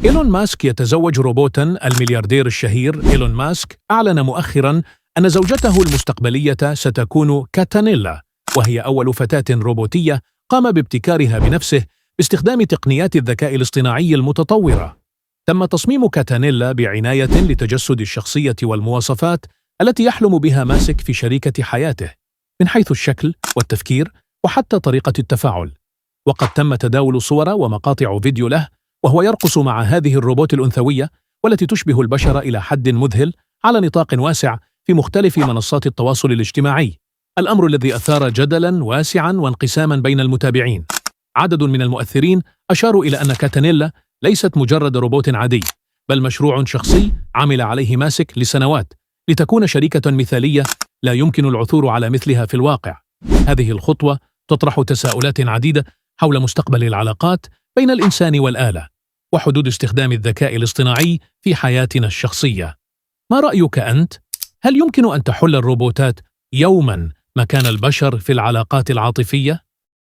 إيلون ماسك يتزوج روبوتاً. الملياردير الشهير إيلون ماسك أعلن مؤخراً أن زوجته المستقبلية ستكون كاتانيلا، وهي أول فتاة روبوتية قام بابتكارها بنفسه باستخدام تقنيات الذكاء الاصطناعي المتطورة. تم تصميم كاتانيلا بعناية لتجسد الشخصية والمواصفات التي يحلم بها ماسك في شريكة حياته، من حيث الشكل والتفكير وحتى طريقة التفاعل. وقد تم تداول صور ومقاطع فيديو له وهو يرقص مع هذه الروبوت الأنثوية والتي تشبه البشر إلى حد مذهل على نطاق واسع في مختلف منصات التواصل الاجتماعي، الأمر الذي أثار جدلاً واسعاً وانقساماً بين المتابعين. عدد من المؤثرين أشاروا إلى أن كاتانيلا ليست مجرد روبوت عادي، بل مشروع شخصي عمل عليه ماسك لسنوات لتكون شريكة مثالية لا يمكن العثور على مثلها في الواقع. هذه الخطوة تطرح تساؤلات عديدة حول مستقبل العلاقات بين الإنسان والآلة، وحدود استخدام الذكاء الاصطناعي في حياتنا الشخصية. ما رأيك أنت؟ هل يمكن أن تحل الروبوتات يوماً مكان البشر في العلاقات العاطفية؟